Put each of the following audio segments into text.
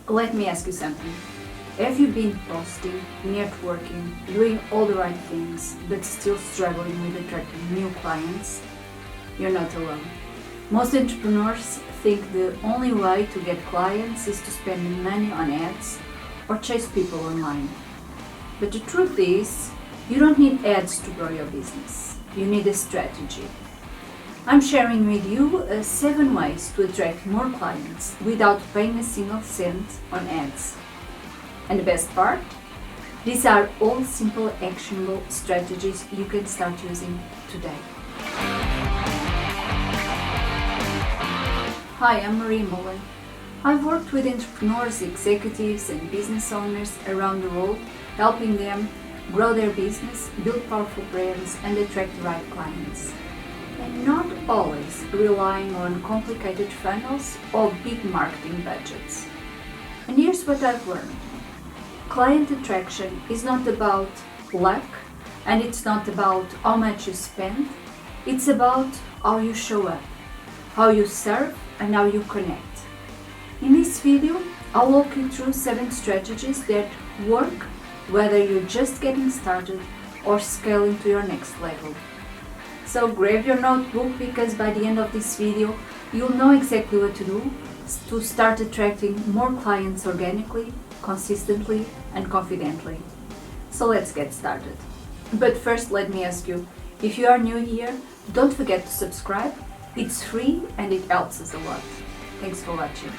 Let me ask you something. Have you been posting, networking, doing all the right things, but still struggling with attracting new clients? You're not alone. Most entrepreneurs think the only way to get clients is to spend money on ads or chase people online. But the truth is, you don't need ads to grow your business. You need a strategy. I'm sharing with you 7 ways to attract more clients without paying a single cent on ads. And the best part? These are all simple, actionable strategies you can start using today. Hi, I'm Mollen. I've worked with entrepreneurs, executives, and business owners around the world, helping them grow their business, build powerful brands, and attract the right clients. And not always relying on complicated funnels or big marketing budgets. And here's what I've learned. Client attraction is not about luck, and it's not about how much you spend. It's about how you show up, how you serve, and how you connect. In this video, I'll walk you through 7 strategies that work whether you're just getting started or scaling to your next level. So grab your notebook, because by the end of this video, you'll know exactly what to do to start attracting more clients organically, consistently, and confidently. So let's get started. But first, let me ask you, if you are new here, don't forget to subscribe. It's free and it helps us a lot. Thanks for watching.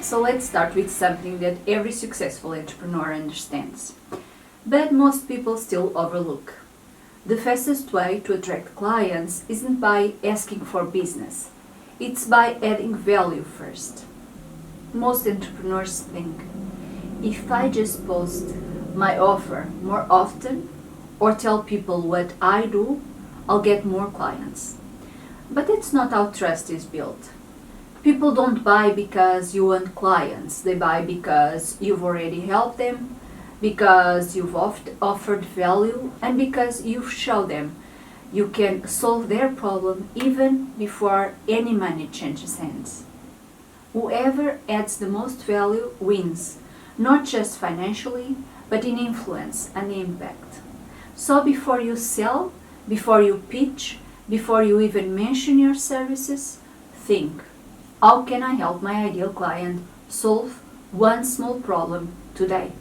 So let's start with something that every successful entrepreneur understands, but most people still overlook. The fastest way to attract clients isn't by asking for business. It's by adding value first. Most entrepreneurs think, if I just post my offer more often or tell people what I do, I'll get more clients. But that's not how trust is built. People don't buy because you want clients. They buy because you've already helped them, because you've offered value, and because you've shown them you can solve their problem even before any money changes hands. Whoever adds the most value wins, not just financially, but in influence and impact. So before you sell, before you pitch, before you even mention your services, think, how can I help my ideal client solve one small problem today?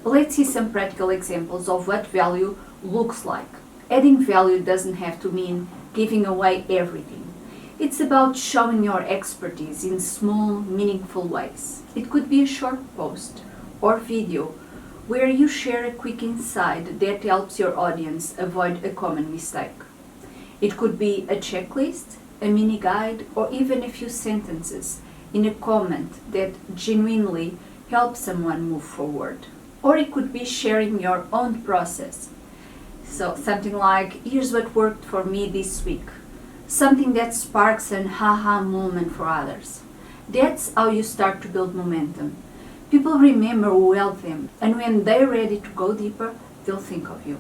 Let's see some practical examples of what value looks like. Adding value doesn't have to mean giving away everything. It's about showing your expertise in small, meaningful ways. It could be a short post or video where you share a quick insight that helps your audience avoid a common mistake. It could be a checklist, a mini guide, or even a few sentences in a comment that genuinely helps someone move forward. Or it could be sharing your own process. So something like, here's what worked for me this week. Something that sparks an aha moment for others. That's how you start to build momentum. People remember who helped them, and when they're ready to go deeper, they'll think of you.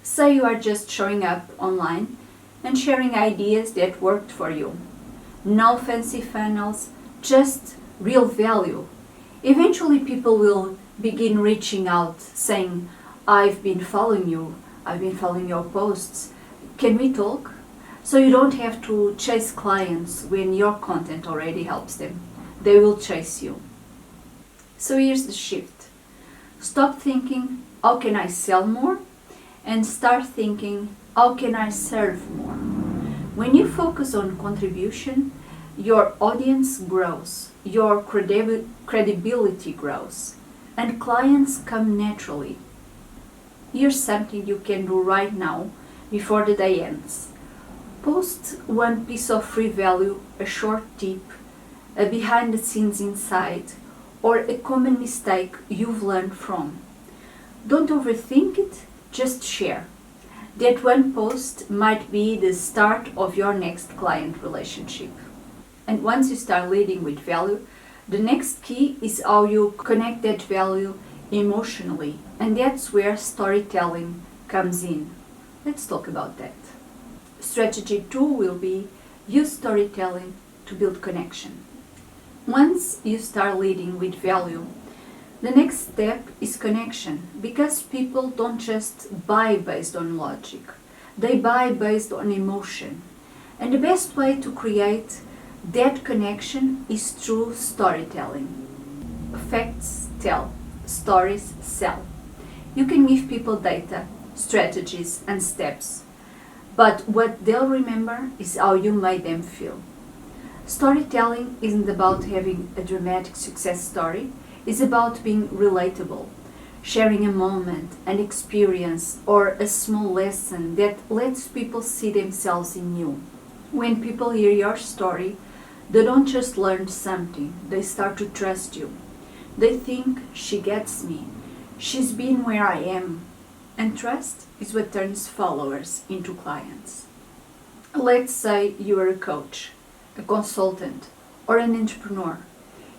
Say you are just showing up online and sharing ideas that worked for you. No fancy funnels, just real value. Eventually people will begin reaching out saying, I've been following you, I've been following your posts, can we talk? So you don't have to chase clients when your content already helps them. They will chase you. So here's the shift. Stop thinking, how can I sell more? And start thinking, how can I serve more? When you focus on contribution, your audience grows, your credibility grows, and clients come naturally. Here's something you can do right now before the day ends. Post one piece of free value, a short tip, a behind the scenes insight, or a common mistake you've learned from. Don't overthink it, just share. That one post might be the start of your next client relationship. And once you start leading with value, the next key is how you connect that value emotionally. And that's where storytelling comes in. Let's talk about that. Strategy 2 will be use storytelling to build connection. Once you start leading with value, the next step is connection, because people don't just buy based on logic, they buy based on emotion. And the best way to create that connection is through storytelling. Facts tell, stories sell. You can give people data, strategies, and steps, but what they'll remember is how you made them feel. Storytelling isn't about having a dramatic success story, it's about being relatable, sharing a moment, an experience, or a small lesson that lets people see themselves in you. When people hear your story, they don't just learn something, they start to trust you. They think, she gets me, she's been where I am. And trust is what turns followers into clients. Let's say you are a coach, a consultant, or an entrepreneur.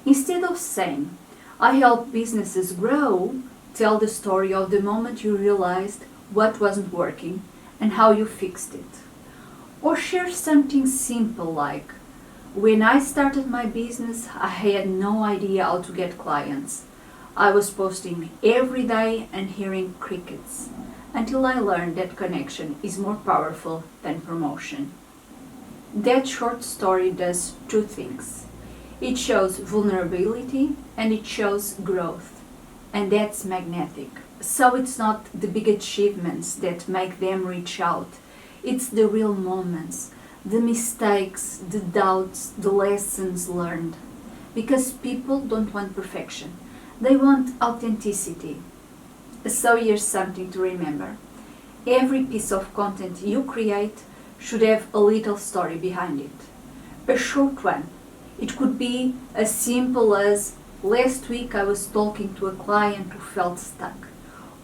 Instead of saying, I help businesses grow, tell the story of the moment you realized what wasn't working and how you fixed it. Or share something simple like, when I started my business, I had no idea how to get clients. I was posting every day and hearing crickets, until I learned that connection is more powerful than promotion. That short story does two things. It shows vulnerability and it shows growth, and that's magnetic. So it's not the big achievements that make them reach out, it's the real moments, the mistakes, the doubts, the lessons learned. Because people don't want perfection, they want authenticity. So here's something to remember. Every piece of content you create should have a little story behind it. A short one. It could be as simple as, last week I was talking to a client who felt stuck.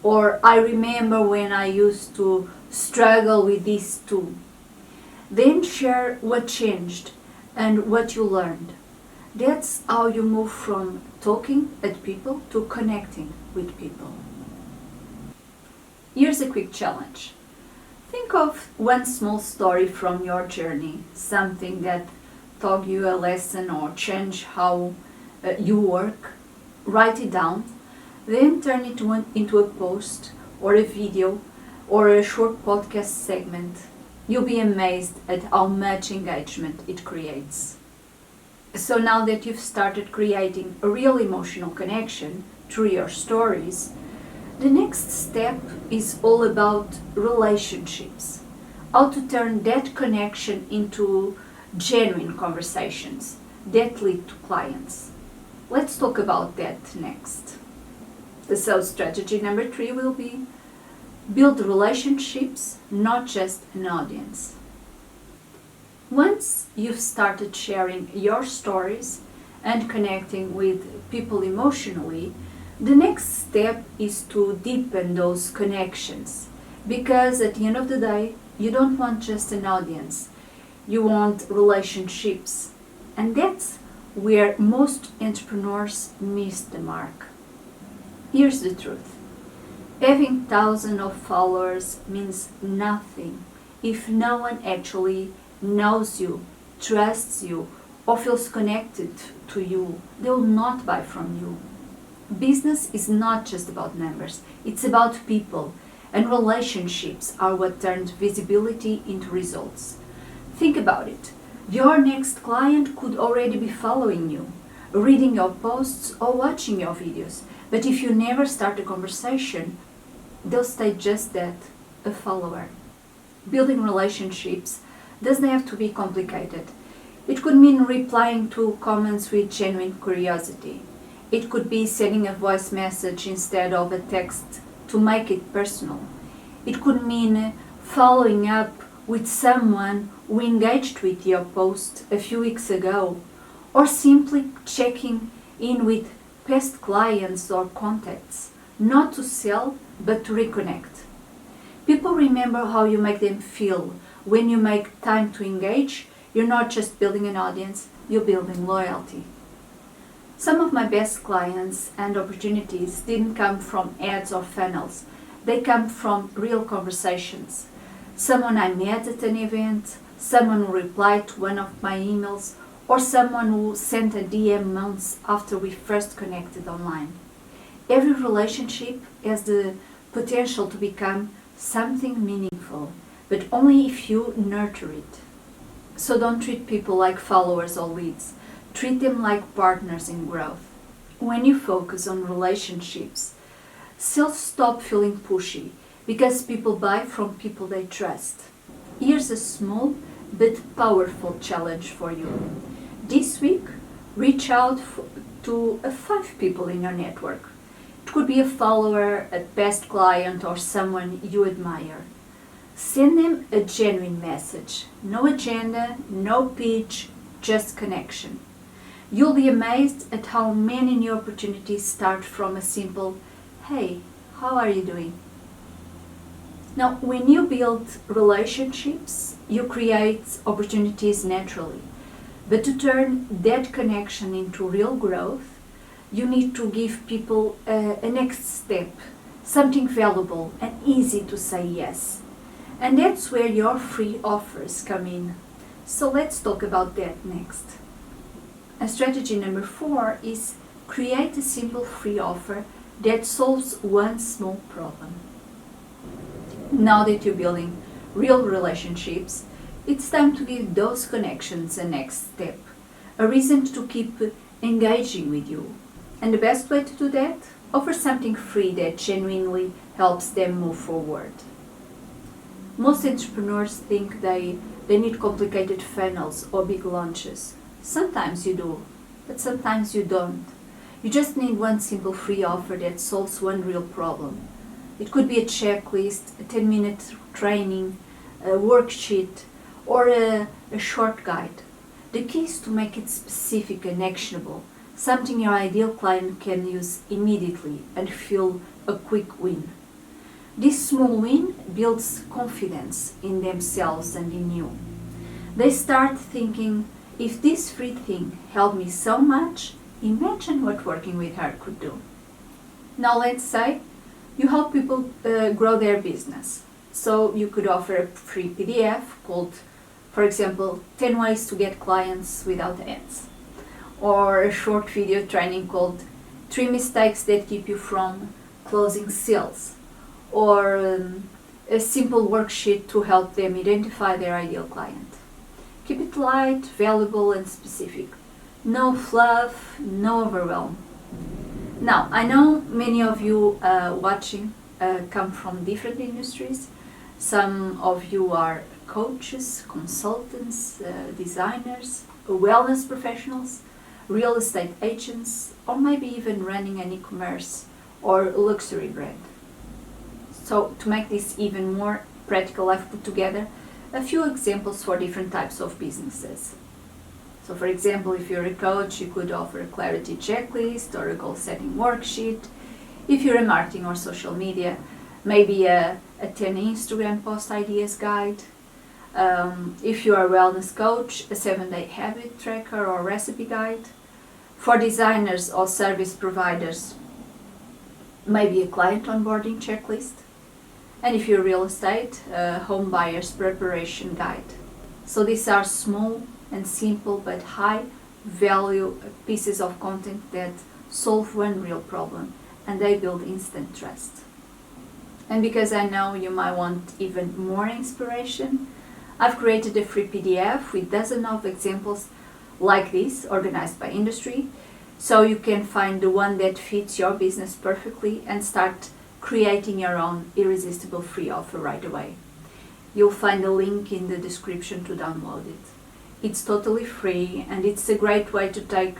Or I remember when I used to struggle with this too. Then share what changed and what you learned. That's how you move from talking at people to connecting with people. Here's a quick challenge. Think of one small story from your journey, something that taught you a lesson or changed how you work. Write it down, then turn it into a post or a video or a short podcast segment. You'll be amazed at how much engagement it creates. So now that you've started creating a real emotional connection through your stories, the next step is all about relationships. How to turn that connection into genuine conversations that lead to clients. Let's talk about that next. So strategy number 3 will be build relationships, not just an audience. Once you've started sharing your stories and connecting with people emotionally, the next step is to deepen those connections, because at the end of the day, you don't want just an audience, you want relationships. And that's where most entrepreneurs miss the mark. Here's the truth. Having thousands of followers means nothing if no one actually knows you, trusts you, or feels connected to you. They will not buy from you. Business is not just about numbers, it's about people, and relationships are what turns visibility into results. Think about it. Your next client could already be following you, reading your posts or watching your videos, but if you never start a conversation, they'll stay just that, a follower. Building relationships doesn't have to be complicated. It could mean replying to comments with genuine curiosity. It could be sending a voice message instead of a text to make it personal. It could mean following up with someone who engaged with your post a few weeks ago, or simply checking in with past clients or contacts, not to sell but to reconnect. People remember how you make them feel. When you make time to engage, you're not just building an audience, you're building loyalty. Some of my best clients and opportunities didn't come from ads or funnels. They come from real conversations. Someone I met at an event, someone who replied to one of my emails, or someone who sent a DM months after we first connected online. Every relationship has the potential to become something meaningful, but only if you nurture it. So don't treat people like followers or leads. Treat them like partners in growth. When you focus on relationships, sales stop feeling pushy because people buy from people they trust. Here's a small but powerful challenge for you. This week, reach out to 5 people in your network. It could be a follower, a past client, or someone you admire. Send them a genuine message. No agenda, no pitch, just connection. You'll be amazed at how many new opportunities start from a simple, "Hey, how are you doing?" Now, when you build relationships, you create opportunities naturally. But to turn that connection into real growth, you need to give people a next step, something valuable and easy to say yes. And that's where your free offers come in. So let's talk about that next. And strategy number 4 is create a simple free offer that solves one small problem. Now that you're building real relationships, it's time to give those connections a next step, a reason to keep engaging with you. And the best way to do that? Offer something free that genuinely helps them move forward. Most entrepreneurs think they need complicated funnels or big launches. Sometimes you do, but sometimes you don't. You just need one simple free offer that solves one real problem. It could be a checklist, a 10-minute training, a worksheet, or a short guide. The key is to make it specific and actionable, something your ideal client can use immediately and feel a quick win. This small win builds confidence in themselves and in you. They start thinking, if this free thing helped me so much, imagine what working with her could do. Now let's say you help people grow their business. So you could offer a free PDF called, for example, 10 ways to get clients without ads. Or a short video training called 3 mistakes that keep you from closing sales. Or a simple worksheet to help them identify their ideal client. Keep it light, valuable and specific. No fluff, no overwhelm. Now, I know many of you watching come from different industries. Some of you are coaches, consultants, designers, wellness professionals, real estate agents, or maybe even running an e-commerce or luxury brand. So to make this even more practical, I've put together a few examples for different types of businesses. So for example, if you're a coach, you could offer a clarity checklist or a goal setting worksheet. If you're a marketing or social media, maybe a 10 Instagram post ideas guide. If you are a wellness coach, a 7-day habit tracker or recipe guide. For designers or service providers, maybe a client onboarding checklist. And if you're real estate, a home buyer's preparation guide. So these are small and simple but high value pieces of content that solve one real problem, and they build instant trust. And because I know you might want even more inspiration, I've created a free PDF with dozens of examples like this, organized by industry, so you can find the one that fits your business perfectly and start creating your own irresistible free offer right away. You'll find a link in the description to download it. It's totally free and it's a great way to take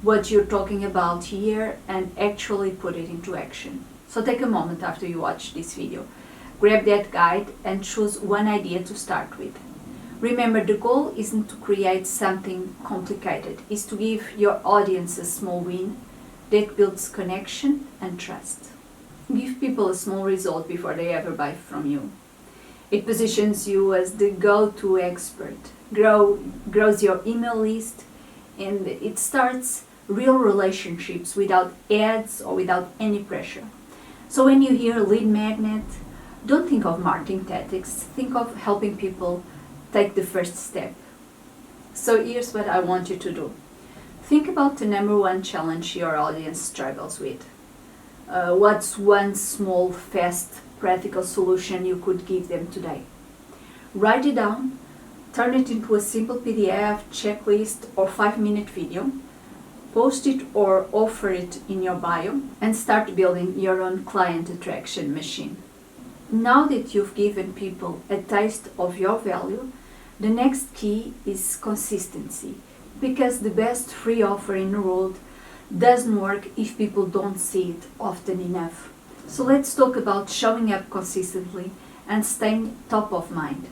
what you're talking about here and actually put it into action. So take a moment after you watch this video, grab that guide and choose one idea to start with. Remember, the goal isn't to create something complicated, it's to give your audience a small win that builds connection and trust. Give people a small result before they ever buy from you. It positions you as the go-to expert, grows your email list, and it starts real relationships without ads or without any pressure. So when you hear lead magnet, don't think of marketing tactics, think of helping people take the first step. So here's what I want you to do. Think about the number one challenge your audience struggles with. What's one small, fast, practical solution you could give them today? Write it down, turn it into a simple PDF, checklist, or 5-minute video. Post it or offer it in your bio and start building your own client attraction machine. Now that you've given people a taste of your value, the next key is consistency, because the best free offer in the world doesn't work if people don't see it often enough. So let's talk about showing up consistently and staying top of mind.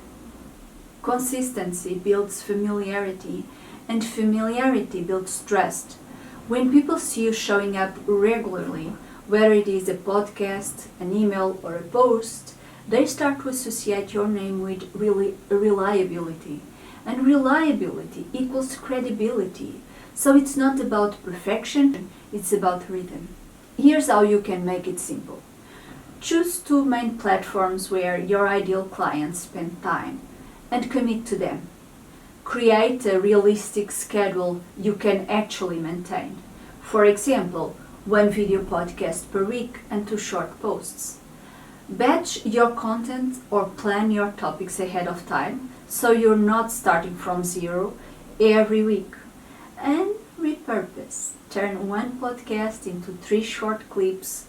Consistency builds familiarity, and familiarity builds trust. When people see you showing up regularly, whether it is a podcast, an email, or a post, they start to associate your name with reliability. And reliability equals credibility. So it's not about perfection, it's about rhythm. Here's how you can make it simple. Choose 2 main platforms where your ideal clients spend time and commit to them. Create a realistic schedule you can actually maintain. For example, 1 video podcast per week and 2 short posts. Batch your content or plan your topics ahead of time so you're not starting from zero every week. And repurpose. Turn 1 podcast into 3 short clips,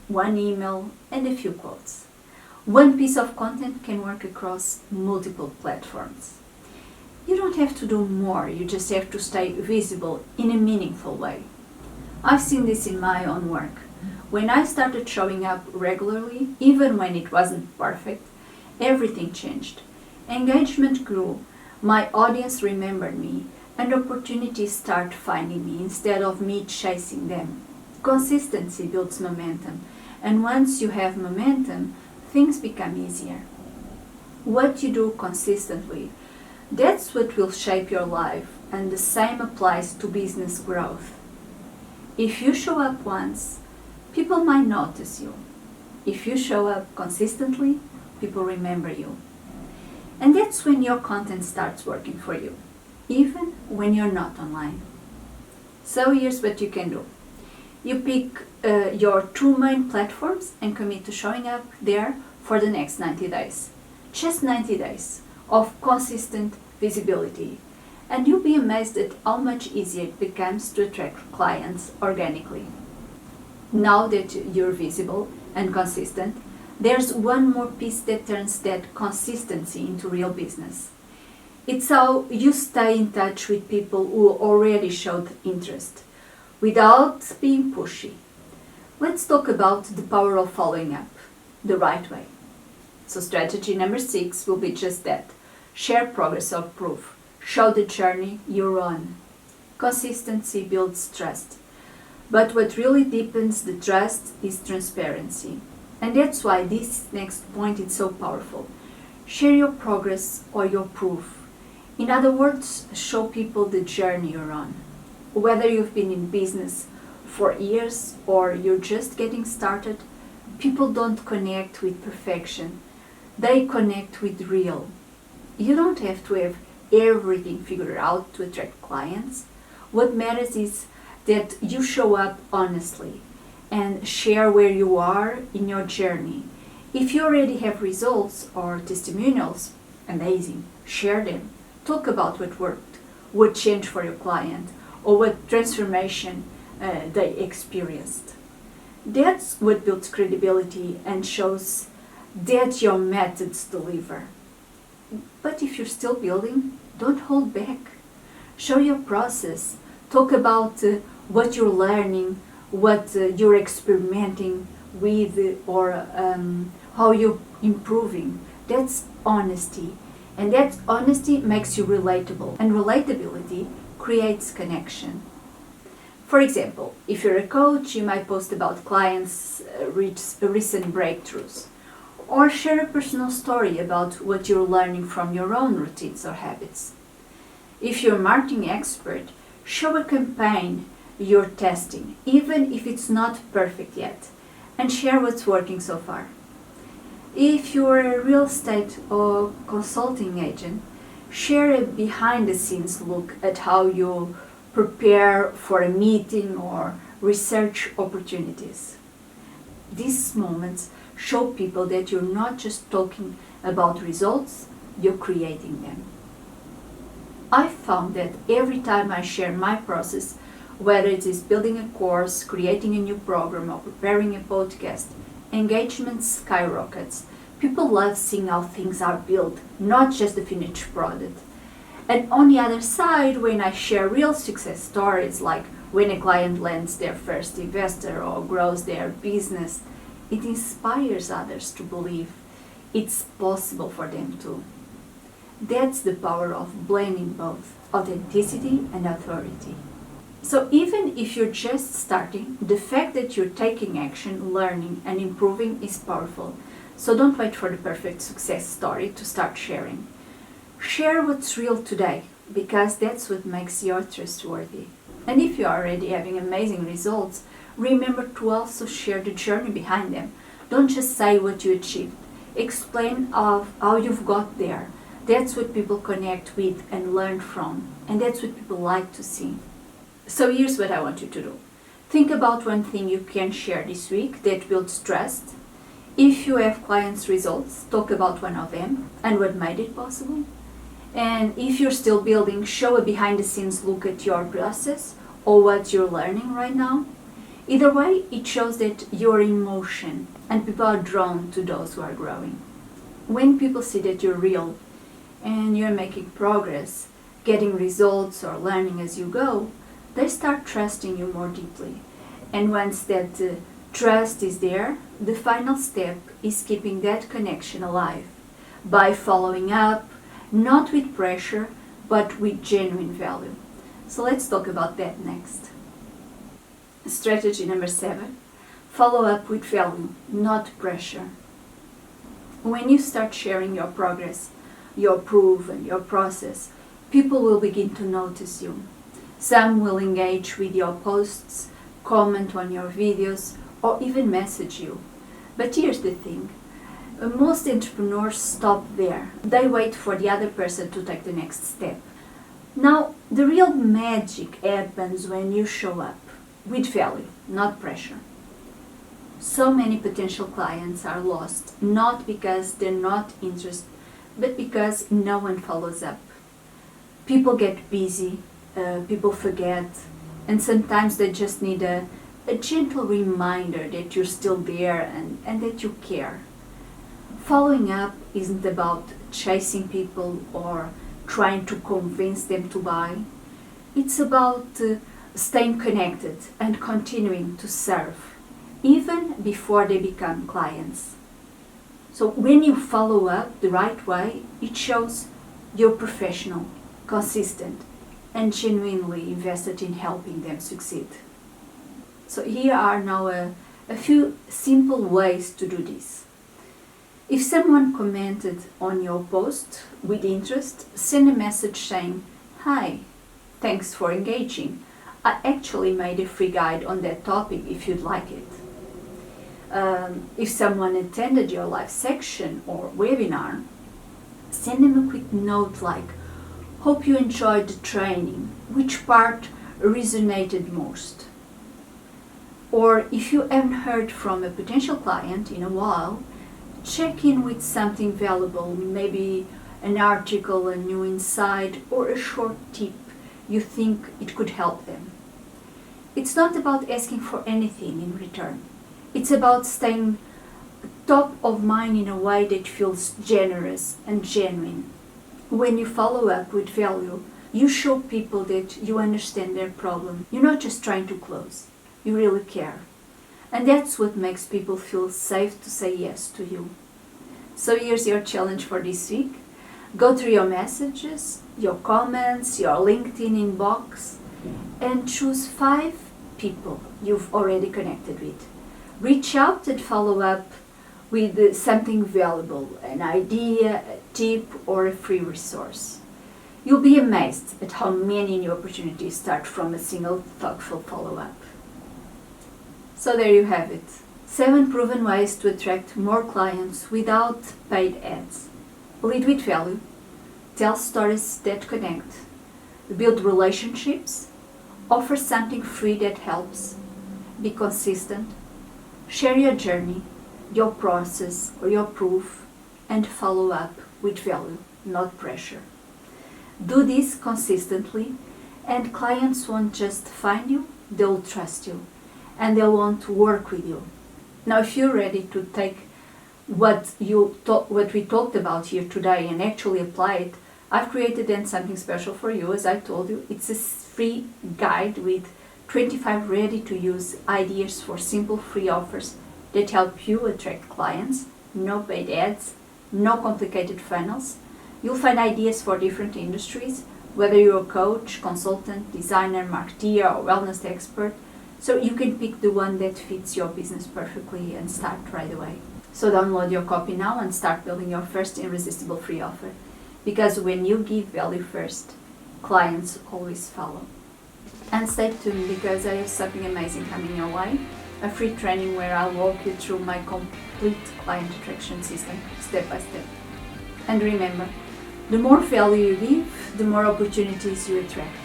1 email, and a few quotes. 1 piece of content can work across multiple platforms. You don't have to do more, you just have to stay visible in a meaningful way. I've seen this in my own work. When I started showing up regularly, even when it wasn't perfect, everything changed. Engagement grew, my audience remembered me, and opportunities start finding me instead of me chasing them. Consistency builds momentum, and once you have momentum, things become easier. What you do consistently, that's what will shape your life, and the same applies to business growth. If you show up once, people might notice you. If you show up consistently, people remember you. And that's when your content starts working for you, even when you're not online. So here's what you can do. You pick your 2 main platforms and commit to showing up there for the next 90 days. Just 90 days of consistent visibility, and you'll be amazed at how much easier it becomes to attract clients organically. Now that you're visible and consistent, there's one more piece that turns that consistency into real business. It's how you stay in touch with people who already showed interest, without being pushy. Let's talk about the power of following up the right way. So strategy number 6 will be just that. Share progress or proof. Show the journey you're on. Consistency builds trust. But what really deepens the trust is transparency. And that's why this next point is so powerful. Share your progress or your proof. In other words, show people the journey you're on. Whether you've been in business for years or you're just getting started, people don't connect with perfection. They connect with real. You don't have to have everything figured out to attract clients. What matters is that you show up honestly and share where you are in your journey. If you already have results or testimonials, amazing, share them. Talk about what worked, what changed for your client, or what transformation they experienced. That's what builds credibility and shows that your methods deliver. But if you're still building, don't hold back. Show your process. Talk about what you're learning, what you're experimenting with, or how you're improving. That's honesty. And that honesty makes you relatable. And relatability creates connection. For example, if you're a coach, you might post about clients' recent breakthroughs, or share a personal story about what you're learning from your own routines or habits. If you're a marketing expert, show a campaign you're testing, even if it's not perfect yet, and share what's working so far. If you're a real estate or consulting agent, Share a behind the scenes look at how you prepare for a meeting or research opportunities. These moments show people that you're not just talking about results, you're creating them. I found that every time I share my process, whether it is building a course, creating a new program, or preparing a podcast, engagement skyrockets. People love seeing how things are built, not just the finished product. And on the other side, when I share real success stories, like when a client lands their first investor or grows their business, it inspires others to believe it's possible for them too. That's the power of blending both authenticity and authority. So even if you're just starting, the fact that you're taking action, learning, and improving is powerful. So don't wait for the perfect success story to start sharing. Share what's real today, because that's what makes you trustworthy. And if you're already having amazing results, remember to also share the journey behind them. Don't just say what you achieved. Explain how you've got there. That's what people connect with and learn from, and that's what people like to see. So here's what I want you to do. Think about one thing you can share this week that builds trust. If you have clients' results, talk about one of them and what made it possible. And if you're still building, show a behind the scenes look at your process or what you're learning right now. Either way, it shows that you're in motion and people are drawn to those who are growing. When people see that you're real and you're making progress, getting results or learning as you go, they start trusting you more deeply. And once that trust is there, the final step is keeping that connection alive by following up, not with pressure, but with genuine value. So let's talk about that next. Strategy number 7, follow up with value, not pressure. When you start sharing your progress, your proof and your process, people will begin to notice you. Some will engage with your posts, comment on your videos, or even message you. But here's the thing. Most entrepreneurs stop there. They wait for the other person to take the next step. Now, the real magic happens when you show up with value, not pressure. So many potential clients are lost, not because they're not interested, but because no one follows up. People get busy, people forget, and sometimes they just need a gentle reminder that you're still there and that you care. Following up isn't about chasing people or trying to convince them to buy. It's about staying connected and continuing to serve, even before they become clients. So when you follow up the right way, it shows you're professional, consistent, and genuinely invested in helping them succeed. So here are now a few simple ways to do this. If someone commented on your post with interest, send a message saying, "Hi, thanks for engaging. I actually made a free guide on that topic if you'd like it." If someone attended your live section or webinar, send them a quick note like, "Hope you enjoyed the training. Which part resonated most?" Or if you haven't heard from a potential client in a while, check in with something valuable, maybe an article, a new insight, or a short tip you think it could help them. It's not about asking for anything in return. It's about staying top of mind in a way that feels generous and genuine. When you follow up with value, you show people that you understand their problem. You're not just trying to close. You really care. And that's what makes people feel safe to say yes to you. So here's your challenge for this week. Go through your messages, your comments, your LinkedIn inbox, and choose 5 people you've already connected with. Reach out and follow up with something valuable, an idea, a tip, or a free resource. You'll be amazed at how many new opportunities start from a single thoughtful follow-up. So there you have it. 7 proven ways to attract more clients without paid ads. Lead with value, tell stories that connect, build relationships, offer something free that helps, be consistent, share your journey, your process or your proof, and follow up with value, not pressure. Do this consistently, and clients won't just find you, they'll trust you, and they'll want to work with you. Now, if you're ready to take what we talked about here today and actually apply it, I've created then something special for you. As I told you, it's a free guide with 25 ready-to-use ideas for simple free offers that help you attract clients. No paid ads, no complicated funnels. You'll find ideas for different industries, whether you're a coach, consultant, designer, marketeer, or wellness expert, so you can pick the one that fits your business perfectly and start right away. So download your copy now and start building your first irresistible free offer. Because when you give value first, clients always follow. And stay tuned, because I have something amazing coming your way. A free training where I'll walk you through my complete client attraction system, step by step. And remember, the more value you give, the more opportunities you attract.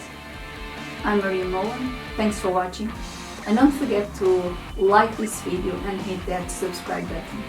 I'm Mollen. Thanks for watching. And don't forget to like this video and hit that subscribe button.